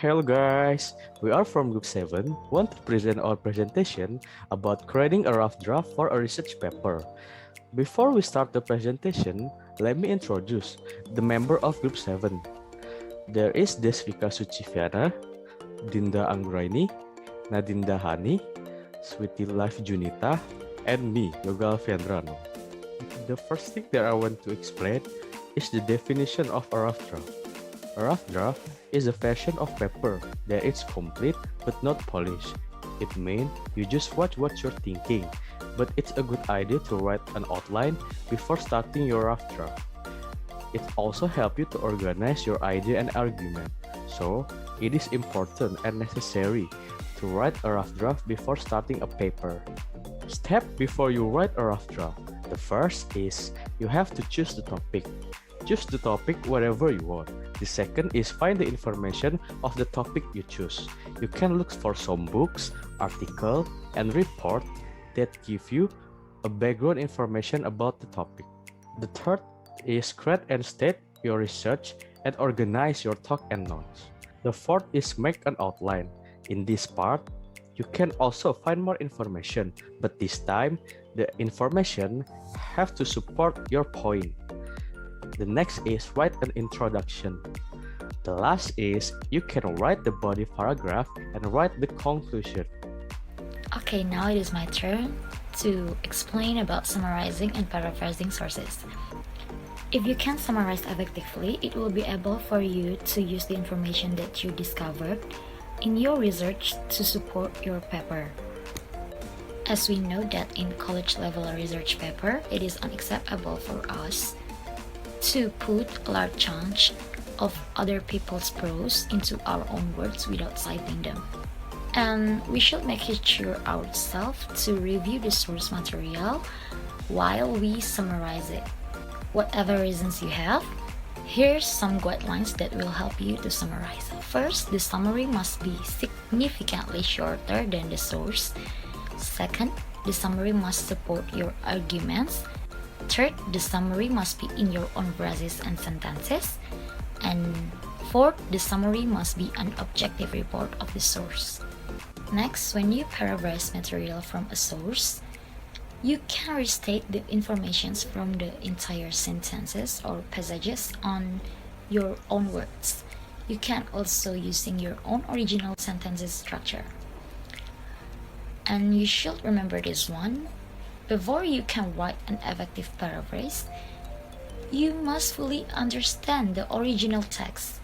Hello guys, we are from Group 7, want to present our presentation about creating a rough draft for a research paper. Before we start the presentation, let me introduce the member of Group 7. There is Desvika Suciviana, Dinda Anggrayni, Nadinda Hanny, Sweetylive Junitta, and me, Alviandra. The first thing that I want to explain is the definition of a rough draft. A rough draft is a version of paper that is complete but not polished. It means you just watch what you're thinking, but it's a good idea to write an outline before starting your rough draft. It also helps you to organize your idea and argument, so it is important and necessary to write a rough draft before starting a paper. Step before you write a rough draft. The first is you have to choose the topic. Choose the topic wherever you want. The second is find the information of the topic you choose. You can look for some books, articles, and report that give you a background information about the topic. The third is create and state your research and organize your talk and notes. The fourth is make an outline. In this part, you can also find more information, but this time, the information have to support your point. The next is write an introduction. The last is you can write the body paragraph and write the conclusion. Okay, now it is my turn to explain about summarizing and paraphrasing sources. If you can summarize effectively, it will be able for you to use the information that you discovered in your research to support your paper. As we know that in college level research paper, it is unacceptable for us to put a large chunk of other people's prose into our own words without citing them. And we should make it sure ourselves to review the source material while we summarize it. Whatever reasons you have, here's some guidelines that will help you to summarize. First, the summary must be significantly shorter than the source. Second, the summary must support your arguments. Third, the summary must be in your own phrases and sentences. And fourth, the summary must be an objective report of the source. Next, when you paraphrase material from a source, you can restate the informations from the entire sentences or passages on your own words. You can also using your own original sentences structure. And you should remember this one. Before you can write an effective paraphrase, you must fully understand the original text.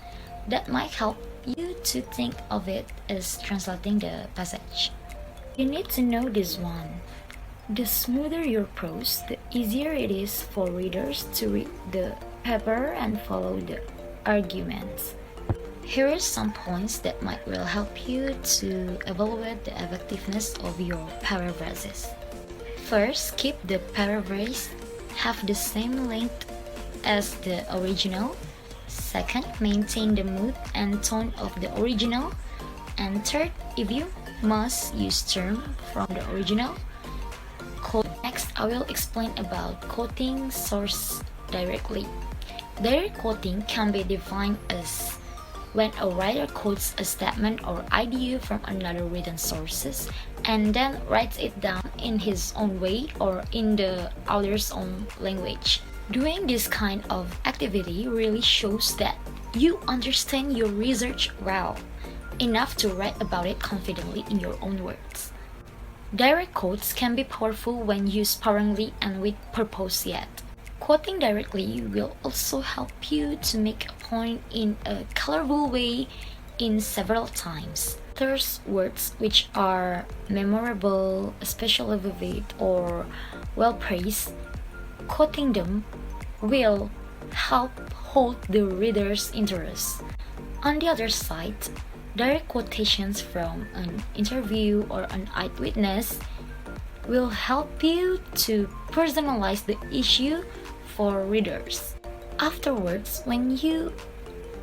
That might help you to think of it as translating the passage. You need to know this one. The smoother your prose, the easier it is for readers to read the paper and follow the arguments. Here are some points that might will help you to evaluate the effectiveness of your paraphrases. First, keep the paraphrase have the same length as the original. Second, maintain the mood and tone of the original. And third, if you must use terms from the original, quote. Next, I will explain about quoting source directly. Direct quoting can be defined as when a writer quotes a statement or idea from another written sources and then writes it down in his own way or in the author's own language. Doing this kind of activity really shows that you understand your research well, enough to write about it confidently in your own words. Direct quotes can be powerful when used sparingly and with purpose yet. Quoting directly will also help you to make a point in a colorful way in several times. There's words which are memorable, especially vivid or well praised. Quoting them will help hold the reader's interest. On the other side, direct quotations from an interview or an eyewitness will help you to personalize the issue for readers. Afterwards, when you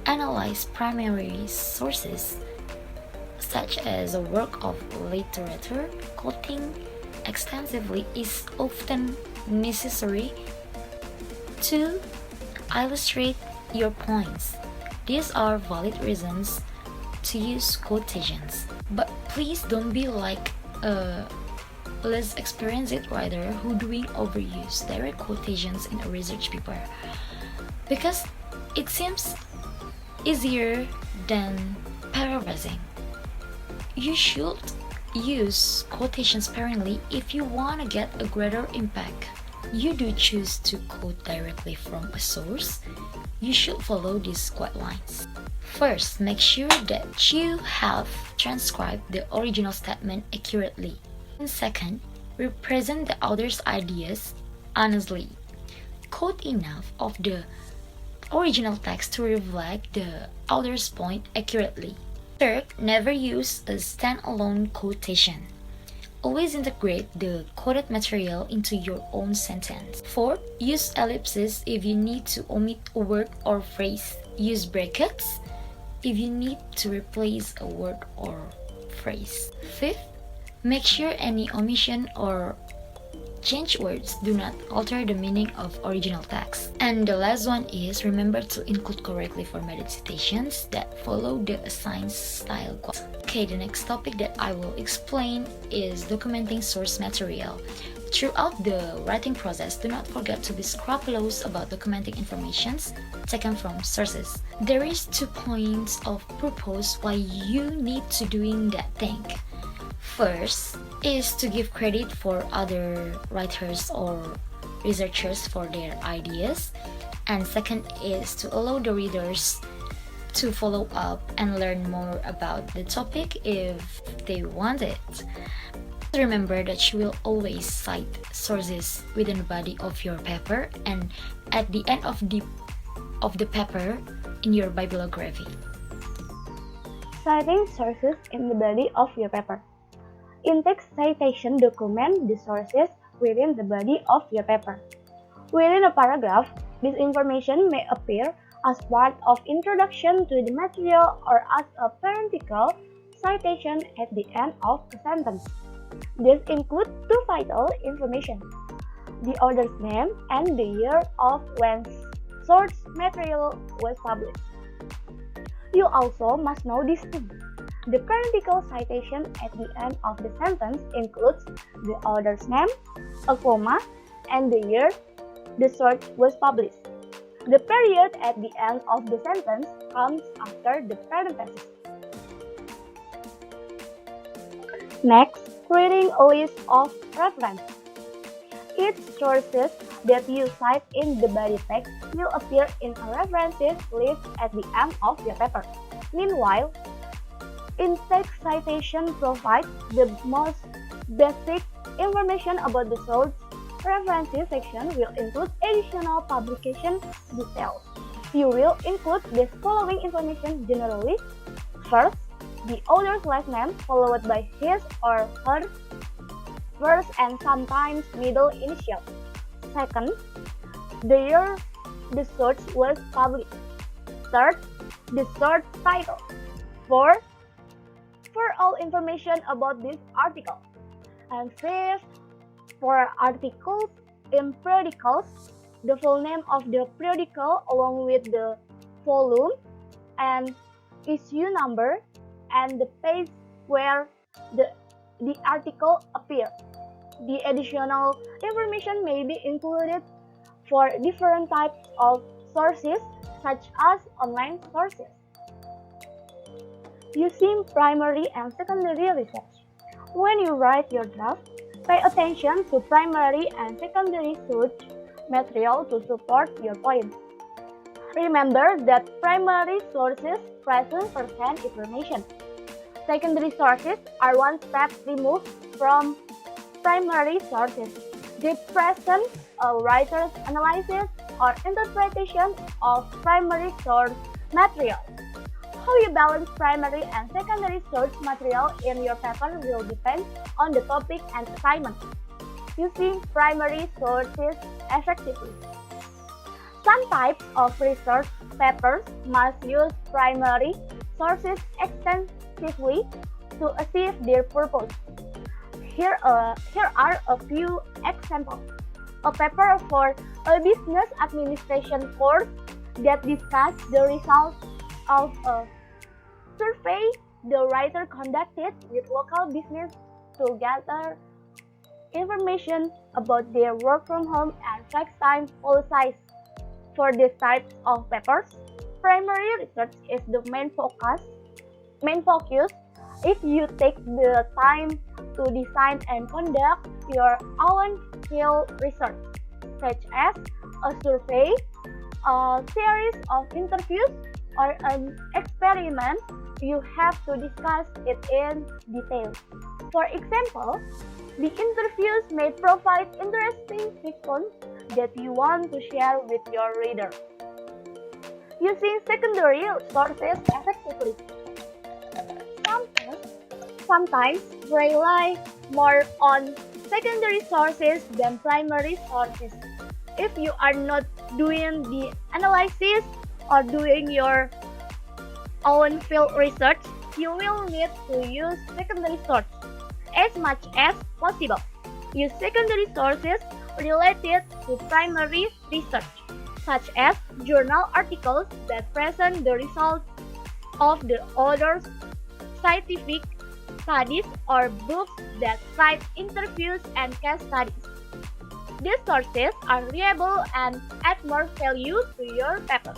analyze primary sources, such as a work of literature, quoting extensively is often necessary to illustrate your points. These are valid reasons to use quotations. But please don't be like a less experienced writer who doing overuse direct quotations in a research paper, because it seems easier than paraphrasing. You should use quotations sparingly if you want to get a greater impact. You do choose to quote directly from a source, you should follow these guidelines. First, make sure that you have transcribed the original statement accurately. And second, represent the author's ideas honestly. Quote enough of the original text to reflect the author's point accurately. Third, never use a standalone quotation. Always integrate the quoted material into your own sentence. Fourth, use ellipses if you need to omit a word or phrase. Use brackets if you need to replace a word or phrase. Fifth, make sure any omission or change words do not alter the meaning of original text. And the last one is remember to include correctly formatted citations that follow the assigned style guide. Okay, the next topic that I will explain is documenting source material. Throughout the writing process, do not forget to be scrupulous about documenting informations taken from sources. There is 2 points of purpose why you need to doing that thing. First is to give credit for other writers or researchers for their ideas, and second is to allow the readers to follow up and learn more about the topic if they want it. Remember that you will always cite sources within the body of your paper and at the end of the paper in your bibliography. Citing sources in the body of your paper. In-text citation document the sources within the body of your paper. Within a paragraph, this information may appear as part of introduction to the material or as a parenthetical citation at the end of a sentence. This includes 2 vital information: the author's name and the year of when source material was published. You also must know this thing. The parenthetical citation at the end of the sentence includes the author's name, a comma, and the year the source was published. The period at the end of the sentence comes after the parenthesis. Next, creating a list of references. Each sources that you cite in the body text will appear in a references list at the end of your paper. Meanwhile, in-text citation provides the most basic information about the source. References section will include additional publication details. You will include the following information generally. First, the author's last name followed by his or her first and sometimes middle initial. Second, the year the source was published. Third, the source title. Fourth, for all information about this article. And fifth, for articles in periodicals, the full name of the periodical along with the volume and issue number and the page where the article appears. The additional information may be included for different types of sources such as online sources. Using primary and secondary research. When you write your draft, pay attention to primary and secondary source material to support your point. Remember that primary sources present first-hand information. Secondary sources are one step removed from primary sources. They present a writer's analysis or interpretation of primary source material. How you balance primary and secondary source material in your paper will depend on the topic and assignment. Using primary sources effectively. Some types of research papers must use primary sources extensively to achieve their purpose. Here are a few examples. A paper for a business administration course that discusses the results of a survey the writer conducted with local business to gather information about their work from home and flex time policies. For these types of papers, primary research is the main focus. If you take the time to design and conduct your own field research, such as a survey, a series of interviews, or an experiment, you have to discuss it in detail. For example, the interviews may provide interesting fiction that you want to share with your reader. Using secondary sources effectively. Sometimes rely more on secondary sources than primary sources. If you are not doing the analysis or doing your own field research, you will need to use secondary sources as much as possible. Use secondary sources related to primary research, such as journal articles that present the results of the author's scientific studies or books that cite interviews and case studies. These sources are reliable and add more value to your paper.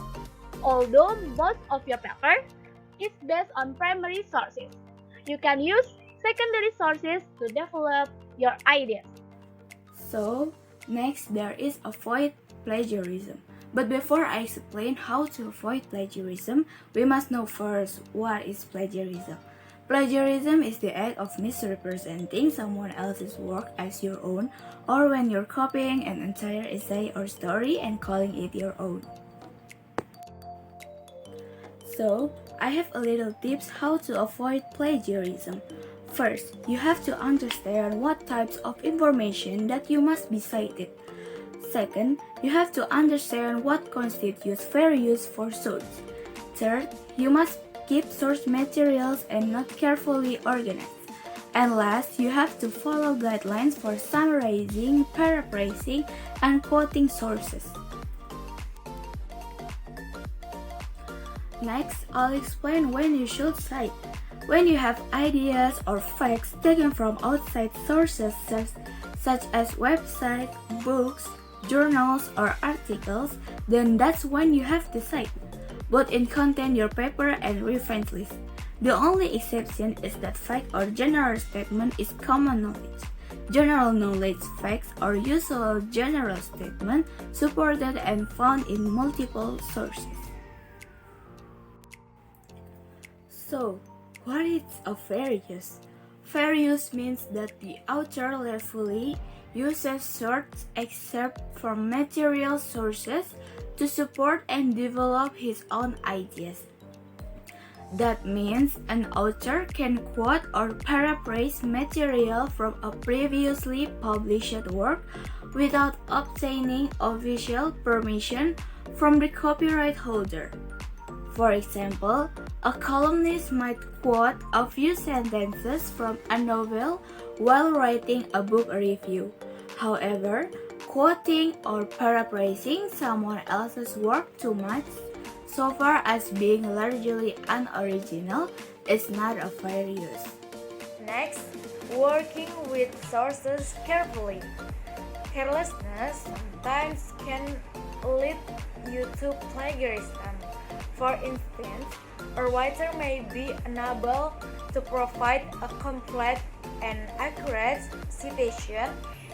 Although most of your paper is based on primary sources, you can use secondary sources to develop your ideas. So, next there is avoid plagiarism. But before I explain how to avoid plagiarism, we must know first what is plagiarism. Plagiarism is the act of misrepresenting someone else's work as your own, or when you're copying an entire essay or story and calling it your own. So, I have a little tips how to avoid plagiarism. First, you have to understand what types of information that you must be cited. Second, you have to understand what constitutes fair use for source. Third, you must keep source materials and not carefully organized. And last, you have to follow guidelines for summarizing, paraphrasing, and quoting sources. Next, I'll explain when you should cite. When you have ideas or facts taken from outside sources such as websites, books, journals, or articles, then that's when you have to cite, both in content your paper and reference list. The only exception is that fact or general statement is common knowledge. General knowledge facts are usual general statement supported and found in multiple sources. So, what is a fair use? Fair use means that the author lawfully uses short excerpts from material sources to support and develop his own ideas. That means an author can quote or paraphrase material from a previously published work without obtaining official permission from the copyright holder. For example, a columnist might quote a few sentences from a novel while writing a book review. However, quoting or paraphrasing someone else's work too much, so far as being largely unoriginal, is not a fair use. Next, working with sources carefully. Carelessness sometimes can lead you to plagiarism. For instance, a writer may be unable to provide a complete and accurate citation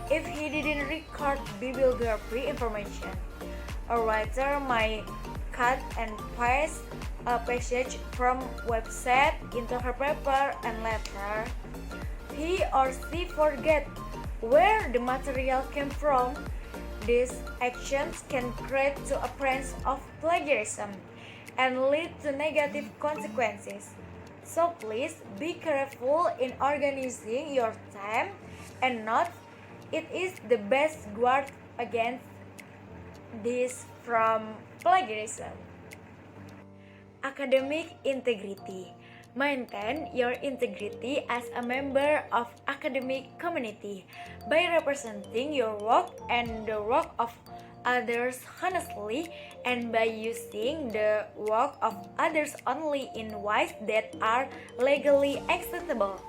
if he didn't record bibliography information. A writer may cut and paste a passage from website into her paper and later he or she forget where the material came from. These actions can create the appearance of plagiarism and lead to negative consequences. So please be careful in organizing your time and note it is the best guard against this from plagiarism. Academic integrity. Maintain your integrity as a member of academic community by representing your work and the work of others honestly and by using the work of others only in ways that are legally acceptable.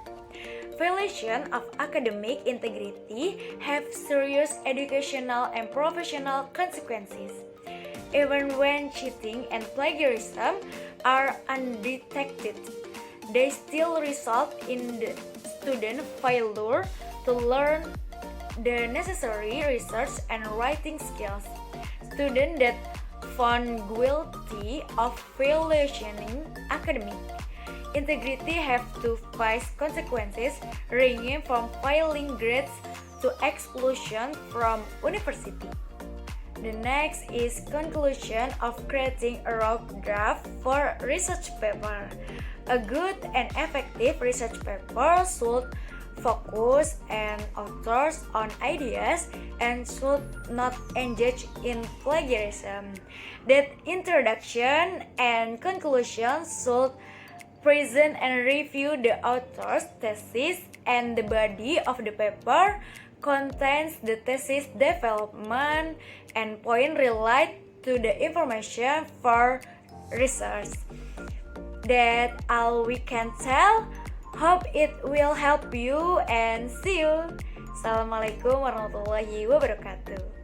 Violation of academic integrity have serious educational and professional consequences. Even when cheating and plagiarism are undetected, they still result in the student failure to learn the necessary research and writing skills. Students that found guilty of violating academic integrity have to face consequences ranging from failing grades to exclusion from university. The next is conclusion of creating a rough draft for research paper. A good and effective research paper should focus and authors on ideas and should not engage in plagiarism. That introduction and conclusion should present and review the author's thesis, and the body of the paper contains the thesis development and point related to the information for research. That's all we can tell. Hope it will help you and see you. Assalamualaikum warahmatullahi wabarakatuh.